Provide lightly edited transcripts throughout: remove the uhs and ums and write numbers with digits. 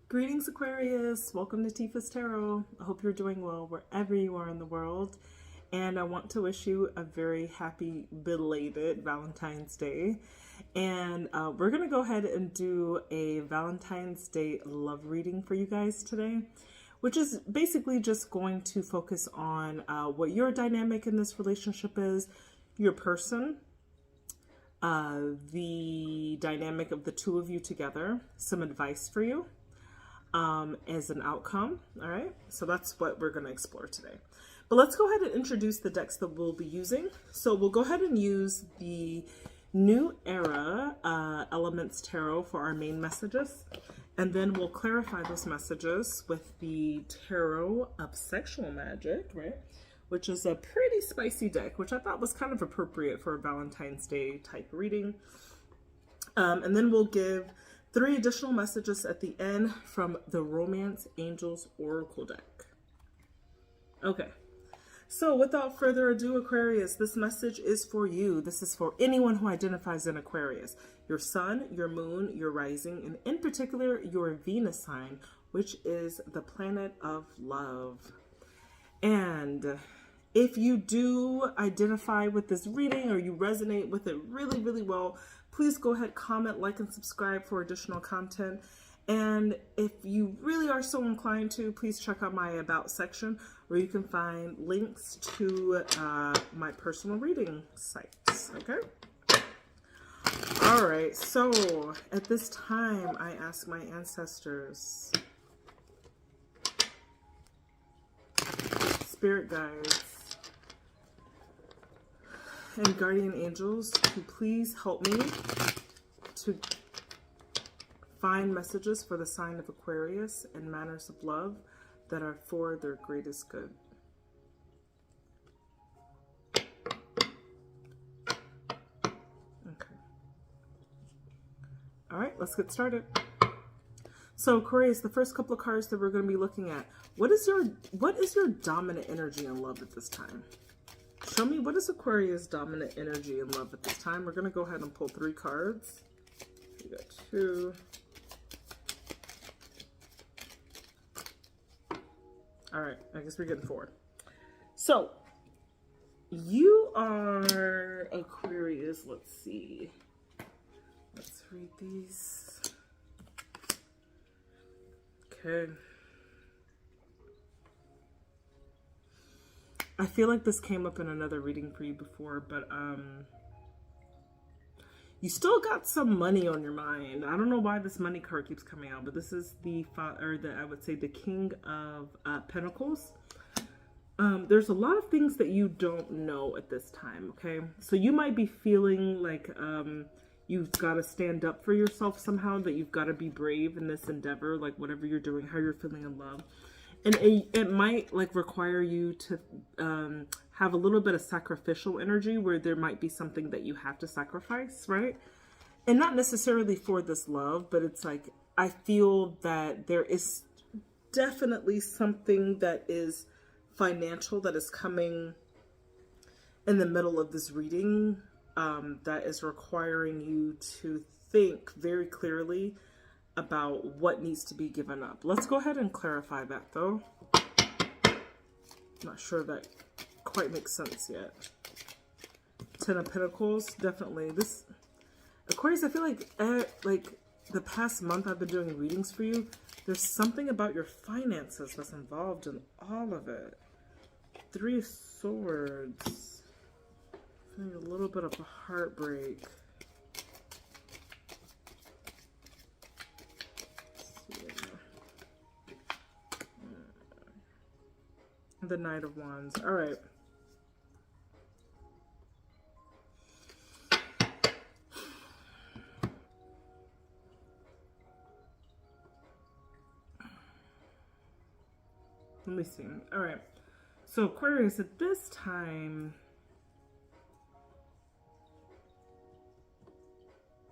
Greetings, Aquarius. Welcome to Tifa's Tarot. I hope you're doing well wherever you are in the world. And I want to wish you a very happy belated Valentine's Day. And we're going to go ahead and do a Valentine's Day love reading for you guys today, which is basically just going to focus on what your dynamic in this relationship is, your person, the dynamic of the two of you together, some advice for you as an outcome. All right, so that's what we're going to explore today. But let's go ahead and introduce the decks that we'll be using. So we'll go ahead and use the New Era Elements Tarot for our main messages, and then we'll clarify those messages with the Tarot of Sexual Magic, right? Which is a pretty spicy deck, which I thought was kind of appropriate for a Valentine's Day type reading. And then we'll give 3 additional messages at the end from the Romance Angels Oracle deck. Okay, so without further ado, Aquarius, this message is for you. This is for anyone who identifies in Aquarius. Your sun, your moon, your rising, and in particular, your Venus sign, which is the planet of love. And if you do identify with this reading or you resonate with it really, really well, please go ahead, comment, like, and subscribe for additional content. And if you really are so inclined to, please check out my About section where you can find links to my personal reading sites, okay? All right, so at this time, I ask my ancestors, spirit guides, and guardian angels to please help me to find messages for the sign of Aquarius and manners of love that are for their greatest good. Okay. All right, let's get started. So Aquarius, the first couple of cards that we're going to be looking at, what is your dominant energy in love at this time? Show me, what is Aquarius' dominant energy in love at this time? We're going to go ahead and pull 3 cards. We got 2. All right, I guess we're getting 4. So, you are Aquarius. Let's see. Let's read these. Okay. I feel like this came up in another reading for you before, but you still got some money on your mind. I don't know why this money card keeps coming out, but this is I would say the King of Pentacles. There's a lot of things that you don't know at this time, okay? So you might be feeling like you've got to stand up for yourself somehow, that you've got to be brave in this endeavor, like whatever you're doing, how you're feeling in love. And it might like require you to have a little bit of sacrificial energy where there might be something that you have to sacrifice, right? And not necessarily for this love, but it's like, I feel that there is definitely something that is financial that is coming in the middle of this reading that is requiring you to think very clearly about what needs to be given up. Let's go ahead and clarify that though. Not sure that quite makes sense yet. 10 of Pentacles, definitely. This Aquarius, I feel like the past month I've been doing readings for you. There's something about your finances that's involved in all of it. 3 of Swords. Feeling a little bit of a heartbreak. The Knight of Wands. All right. Let me see. All right. So Aquarius, at this time,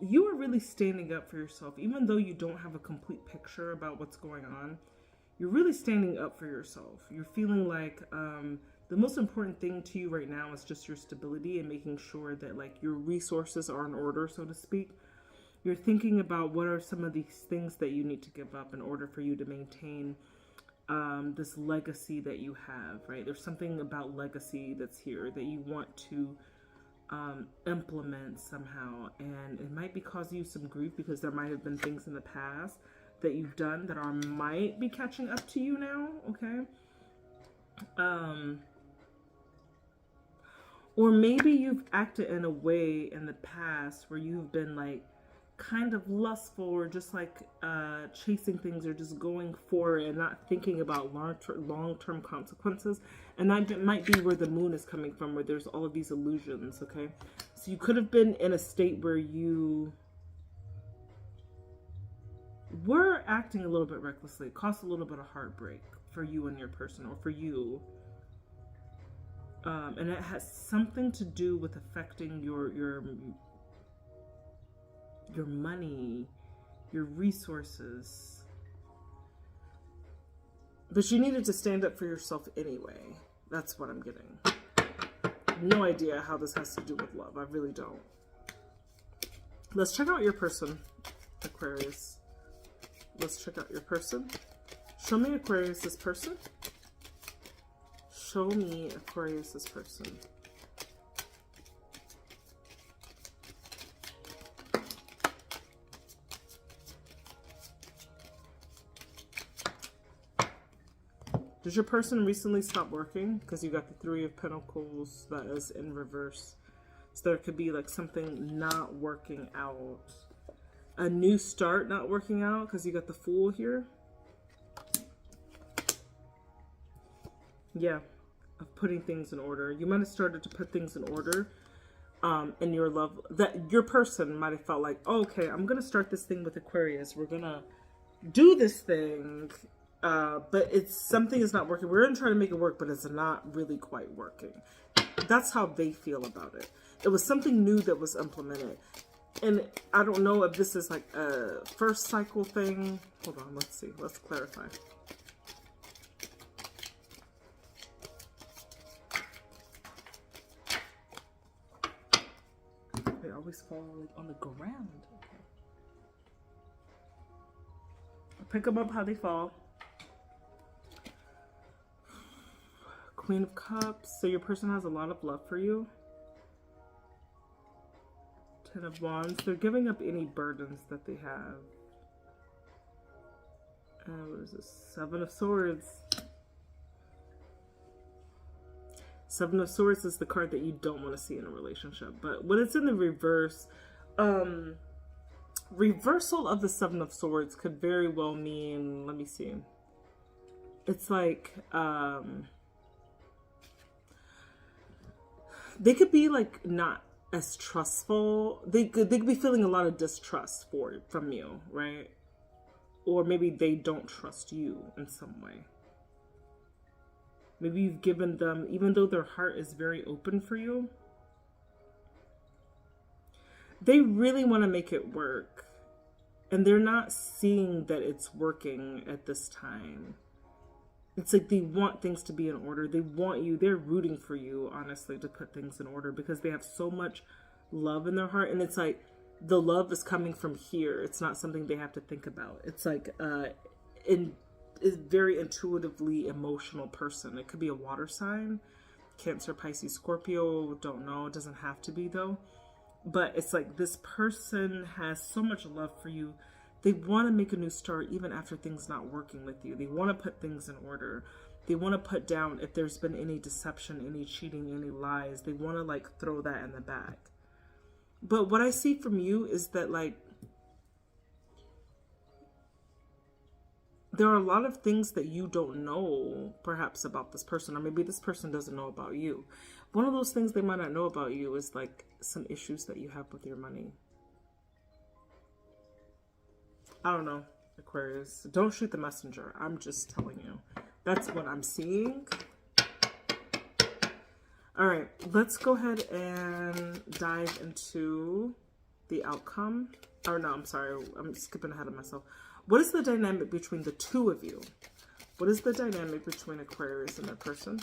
you are really standing up for yourself, even though you don't have a complete picture about what's going on. You're really standing up for yourself. You're feeling like the most important thing to you right now is just your stability and making sure that like your resources are in order, so to speak. You're thinking about what are some of these things that you need to give up in order for you to maintain this legacy that you have, right? There's something about legacy that's here that you want to implement somehow, and it might be causing you some grief because there might have been things in the past that you've done that might be catching up to you now, okay? Or maybe you've acted in a way in the past where you've been like kind of lustful or just like chasing things or just going for it and not thinking about long-term consequences. And that might be where the moon is coming from, where there's all of these illusions, okay? So you could have been in a state where you were acting a little bit recklessly. It caused a little bit of heartbreak for you and your person, or for you. And it has something to do with affecting your money, your resources. But you needed to stand up for yourself anyway. That's what I'm getting. No idea how this has to do with love. I really don't. Let's check out your person, Aquarius. Let's check out your person. Show me Aquarius, this person. Show me Aquarius, this person. Did your person recently stop working? Because you got the Three of Pentacles that is in reverse. So there could be like something not working out. A new start not working out because you got the Fool here. Yeah, of putting things in order. You might have started to put things in order in your love. That your person might have felt like, oh, okay, I'm going to start this thing with Aquarius. We're going to do this thing. But something is not working. We're going to try to make it work, but it's not really quite working. That's how they feel about it. It was something new that was implemented. And I don't know if this is like a first cycle thing. Hold on, let's see. Let's clarify. They always fall on the ground. Okay. Pick them up how they fall. Queen of Cups. So your person has a lot of love for you. Ten of Wands. They're giving up any burdens that they have. What is this? Seven of Swords. Seven of Swords is the card that you don't want to see in a relationship. But when it's in the reverse, reversal of the Seven of Swords could very well mean, let me see. It's like, they could be like not as trustful. They could be feeling a lot of distrust from you, right? Or maybe they don't trust you in some way. Maybe you've given them, even though their heart is very open for you, they really want to make it work. And they're not seeing that it's working at this time. It's like they want things to be in order. They want you. They're rooting for you, honestly, to put things in order because they have so much love in their heart. And it's like the love is coming from here. It's not something they have to think about. It's like is very intuitively emotional person. It could be a water sign. Cancer, Pisces, Scorpio. Don't know. It doesn't have to be, though. But it's like this person has so much love for you. They want to make a new start even after things not working with you. They want to put things in order. They want to put down if there's been any deception, any cheating, any lies. They want to like throw that in the back. But what I see from you is that like there are a lot of things that you don't know perhaps about this person, or maybe this person doesn't know about you. One of those things they might not know about you is like some issues that you have with your money. I don't know, Aquarius. Don't shoot the messenger. I'm just telling you. That's what I'm seeing. All right, let's go ahead and dive into the outcome. Or no, I'm sorry. I'm skipping ahead of myself. What is the dynamic between the two of you? What is the dynamic between Aquarius and their person?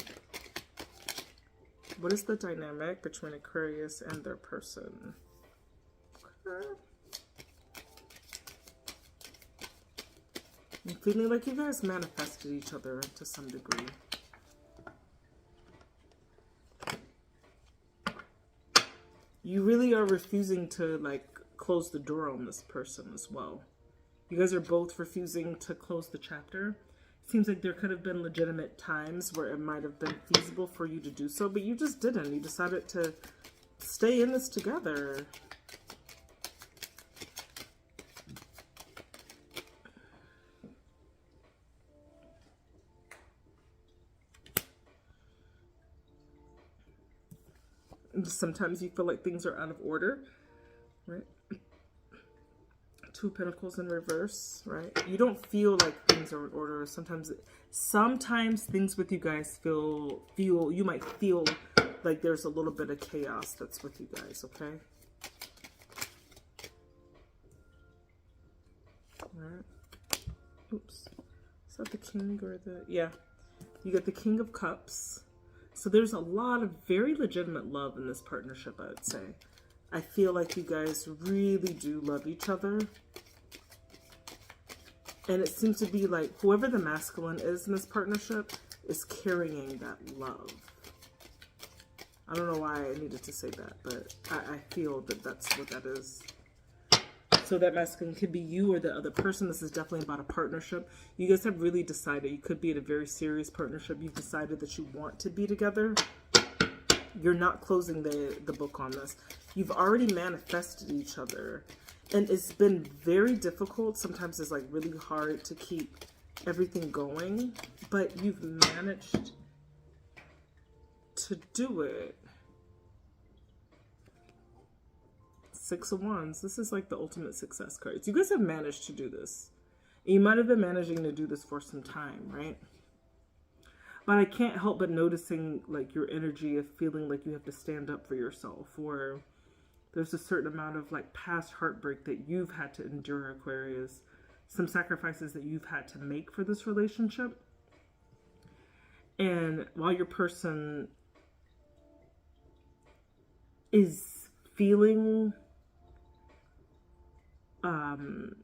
What is the dynamic between Aquarius and their person? Okay. I'm feeling like you guys manifested each other to some degree. You really are refusing to like close the door on this person as well. You guys are both refusing to close the chapter. Seems like there could have been legitimate times where it might have been feasible for you to do so, but you just didn't. You decided to stay in this together. Sometimes you feel like things are out of order, right? Two Pentacles in reverse, right? You don't feel like things are in order. Sometimes things with you guys you might feel like there's a little bit of chaos that's with you guys, okay? All right. Oops. Is that the King or the... Yeah. You got the King of Cups. So there's a lot of very legitimate love in this partnership, I would say. I feel like you guys really do love each other. And it seems to be like whoever the masculine is in this partnership is carrying that love. I don't know why I needed to say that, but I feel that that's what that is. So that masculine could be you or the other person. This is definitely about a partnership. You guys have really decided. You could be in a very serious partnership. You've decided that you want to be together. You're not closing the book on this. You've already manifested each other. And it's been very difficult. Sometimes it's like really hard to keep everything going. But you've managed to do it. Six of Wands. This is like the ultimate success cards. You guys have managed to do this. And you might have been managing to do this for some time, right? But I can't help but noticing like your energy of feeling like you have to stand up for yourself, or there's a certain amount of like past heartbreak that you've had to endure, Aquarius. Some sacrifices that you've had to make for this relationship. And while your person is feeling...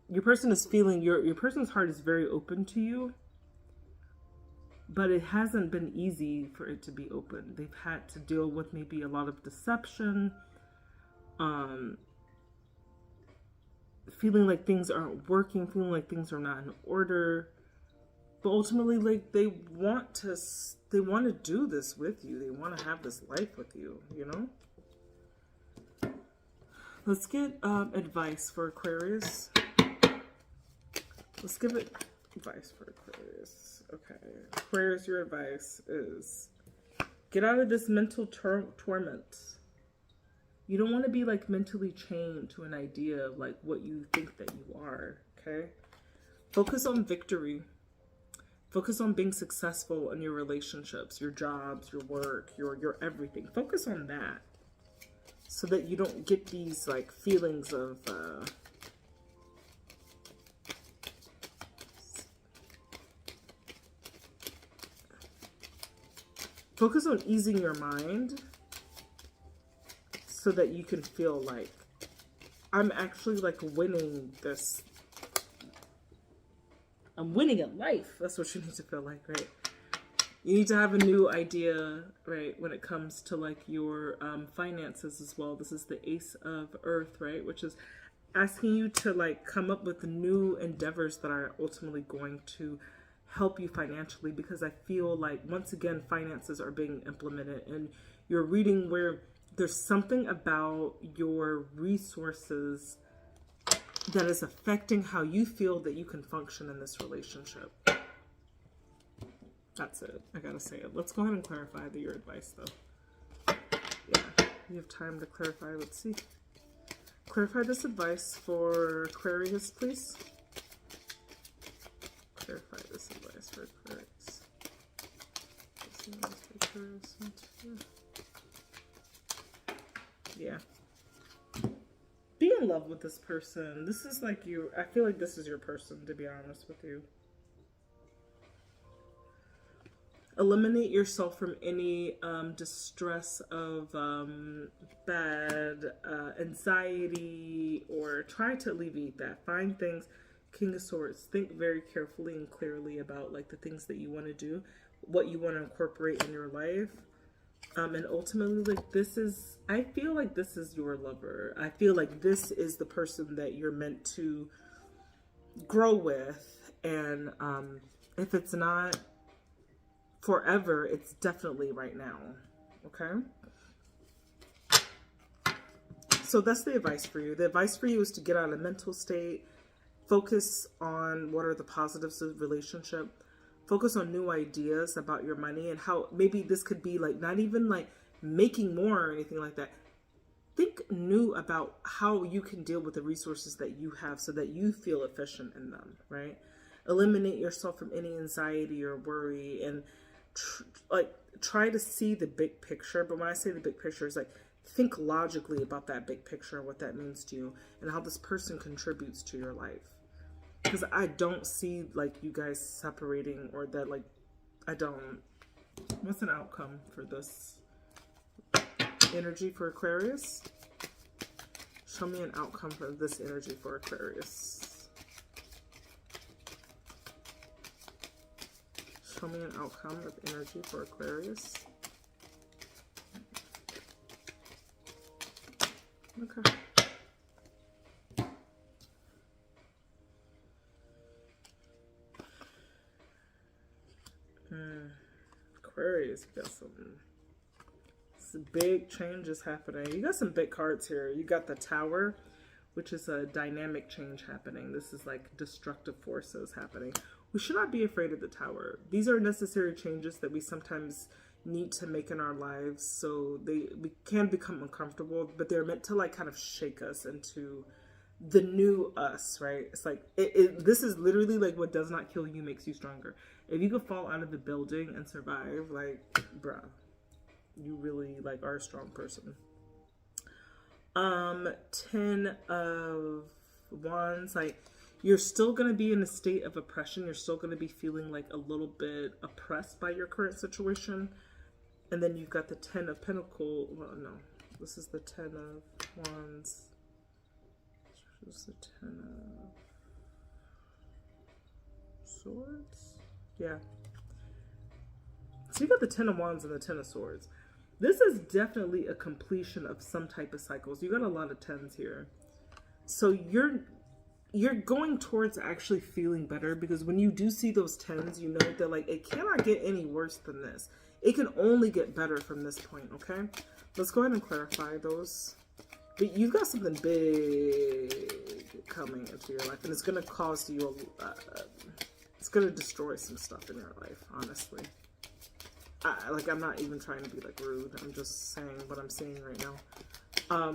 your person's heart is very open to you, but it hasn't been easy for it to be open. They've had to deal with maybe a lot of deception, feeling like things aren't working, feeling like things are not in order. But ultimately, like they want to do this with you. They want to have this life with you, you know? Let's get advice for Aquarius. Let's give it advice for Aquarius. Okay. Aquarius, your advice is get out of this mental torment. You don't want to be like mentally chained to an idea of like what you think that you are. Okay. Focus on victory. Focus on being successful in your relationships, your jobs, your work, your everything. Focus on that. So that you don't get these like feelings of focus on easing your mind so that you can feel like I'm actually like winning this. I'm winning at life. That's what you need to feel like, right? You need to have a new idea, right, when it comes to like your finances as well. This is the Ace of Earth, right, which is asking you to like come up with new endeavors that are ultimately going to help you financially, because I feel like once again finances are being implemented in your reading where there's something about your resources that is affecting how you feel that you can function in this relationship. That's it. I gotta say it. Let's go ahead and clarify your advice, though. Yeah, you have time to clarify. Let's see. Clarify this advice for Aquarius, please. Clarify this advice for Aquarius. Yeah. Be in love with this person. This is like you. I feel like this is your person, to be honest with you. Eliminate yourself from any distress of bad anxiety, or try to alleviate that. Find things, King of Swords. Think very carefully and clearly about like the things that you want to do, what you want to incorporate in your life. And ultimately, like, this is, I feel like this is your lover. I feel like this is the person that you're meant to grow with. And if it's not forever, it's definitely right now. Okay? So that's the advice for you. The advice for you is to get out of a mental state, focus on what are the positives of the relationship, focus on new ideas about your money and how maybe this could be like not even like making more or anything like that. Think new about how you can deal with the resources that you have so that you feel efficient in them, right? Eliminate yourself from any anxiety or worry and try to see the big picture. But when I say the big picture, it's like think logically about that big picture, what that means to you and how this person contributes to your life. Because I don't see like you guys separating or that like, I don't. What's an outcome for this energy for Aquarius? Show me an outcome for this energy for Aquarius. Show me an outcome of energy for Aquarius. Okay. Aquarius, you got some big changes happening. You got some big cards here. You got the Tower, which is a dynamic change happening. This is like destructive forces happening. We should not be afraid of the Tower. These are necessary changes that we sometimes need to make in our lives. So we can become uncomfortable, but they're meant to like kind of shake us into the new us, right? It's like, this is literally like what does not kill you makes you stronger. If you could fall out of the building and survive, like, bruh, you really like are a strong person. 10 of Wands, like you're still going to be in a state of oppression. You're still going to be feeling like a little bit oppressed by your current situation. And then you've got the 10 of Pentacles. Well, no, this is the 10 of Wands. This is the 10 of Swords. Yeah. So you got the 10 of Wands and the 10 of Swords. This is definitely a completion of some type of cycles. You got a lot of 10s here. So you're going towards actually feeling better, because when you do see those 10s, you know that like it cannot get any worse than this. It can only get better from this point, okay? Let's go ahead and clarify those. But you've got something big coming into your life, and it's going to cause you, it's going to destroy some stuff in your life, honestly. I'm not even trying to be like rude. I'm just saying what I'm seeing right now.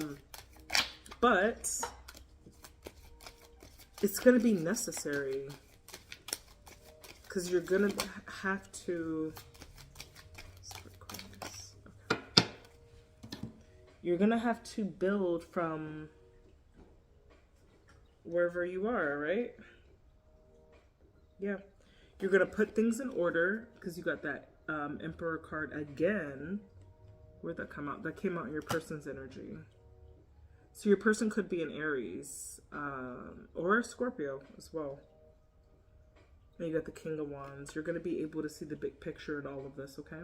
But it's going to be necessary, because you're going to have to, okay. You're going to have to build from wherever you are, right? Yeah. You're going to put things in order, because you got that Emperor card again. Where'd that come out? That came out in your person's energy. So your person could be an Aries or a Scorpio as well. And you got the King of Wands. You're going to be able to see the big picture in all of this, okay?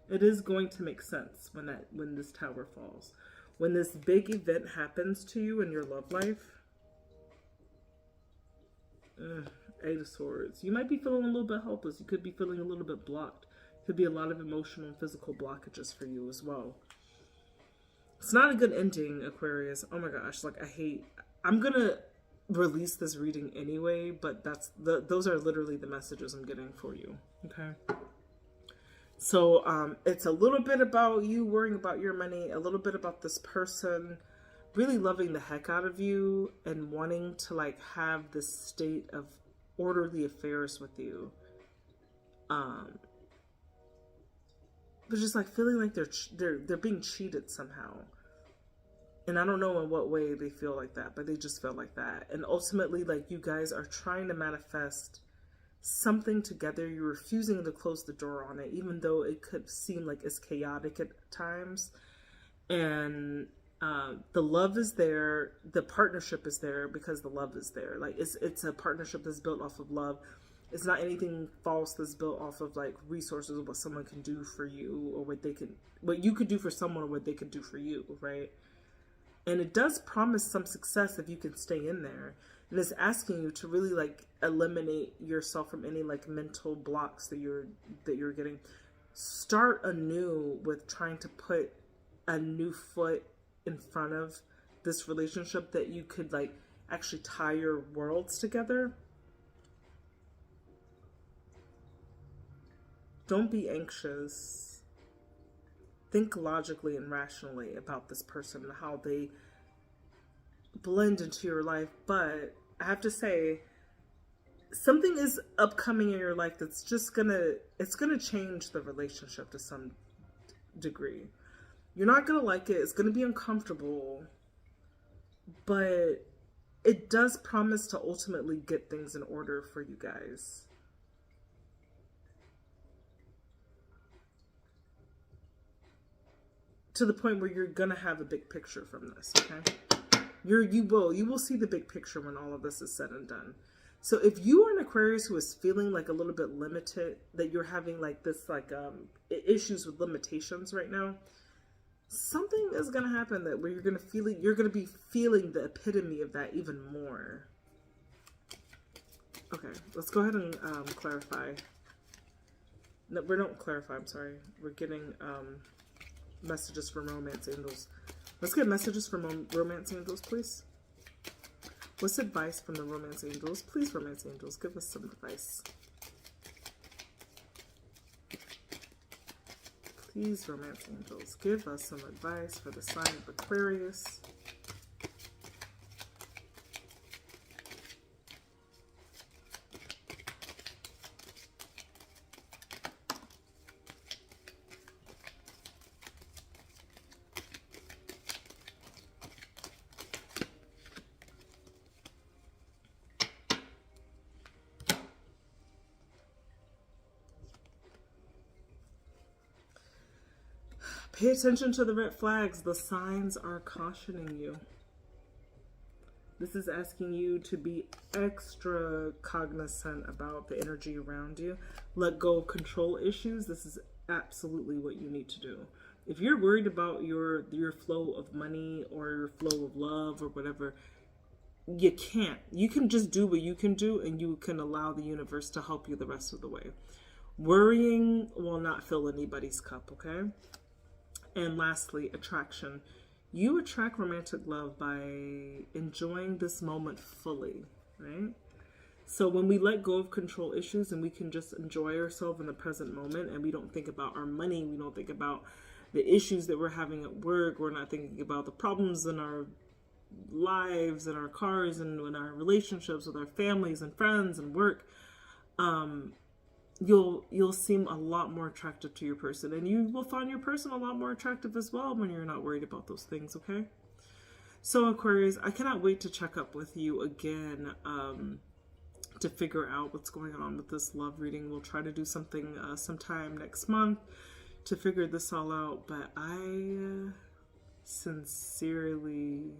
It is going to make sense when this Tower falls. When this big event happens to you in your love life. Eight of Swords. You might be feeling a little bit helpless. You could be feeling a little bit blocked. Could be a lot of emotional and physical blockages for you as well. It's not a good ending, Aquarius. Oh my gosh, like I'm gonna release this reading anyway, but those are literally the messages I'm getting for you. Okay. So it's a little bit about you worrying about your money, a little bit about this person really loving the heck out of you and wanting to like have this state of orderly affairs with you. But just like feeling like they're being cheated somehow. And I don't know in what way they feel like that, but they just feel like that. And ultimately, like, you guys are trying to manifest something together. You're refusing to close the door on it, even though it could seem like it's chaotic at times. And The love is there, the partnership is there because the love is there. Like it's a partnership that's built off of love. It's not anything false that's built off of like resources of what someone can do for you or what you could do for someone or what they could do for you, right? And it does promise some success if you can stay in there. And it's asking you to really like eliminate yourself from any like mental blocks that you're getting. Start anew with trying to put a new foot in front of this relationship that you could like actually tie your worlds together. Don't be anxious. Think logically and rationally about this person and how they blend into your life. But I have to say, something is upcoming in your life that's just it's gonna change the relationship to some degree. You're not gonna like it. It's gonna be uncomfortable, but it does promise to ultimately get things in order for you guys. To the point where you're gonna have a big picture from this, okay? You will see the big picture when all of this is said and done. So if you are an Aquarius who is feeling like a little bit limited, that you're having like this like issues with limitations right now, something is gonna happen that where you're gonna be feeling the epitome of that even more. Okay, let's go ahead and clarify. No, we don't clarify. I'm sorry. We're getting messages from romance angels. Let's get messages from romance angels, please. What's advice from the romance angels? Please, romance angels, give us some advice. Please, romance angels, give us some advice for the sign of Aquarius. Pay attention to the red flags. The signs are cautioning you. This is asking you to be extra cognizant about the energy around you. Let go of control issues. This is absolutely what you need to do. If you're worried about your flow of money or your flow of love or whatever, you can't. You can just do what you can do, and you can allow the universe to help you the rest of the way. Worrying will not fill anybody's cup, okay? And lastly, attraction. You attract romantic love by enjoying this moment fully, right? So when we let go of control issues and we can just enjoy ourselves in the present moment, and we don't think about our money, we don't think about the issues that we're having at work, we're not thinking about the problems in our lives and our cars and in our relationships with our families and friends and work, you'll seem a lot more attractive to your person, and you will find your person a lot more attractive as well when you're not worried about those things, okay? So Aquarius, I cannot wait to check up with you again to figure out what's going on with this love reading. We'll try to do something sometime next month to figure this all out, but I sincerely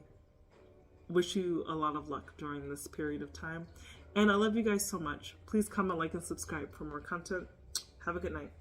wish you a lot of luck during this period of time. And I love you guys so much. Please comment, like, and subscribe for more content. Have a good night.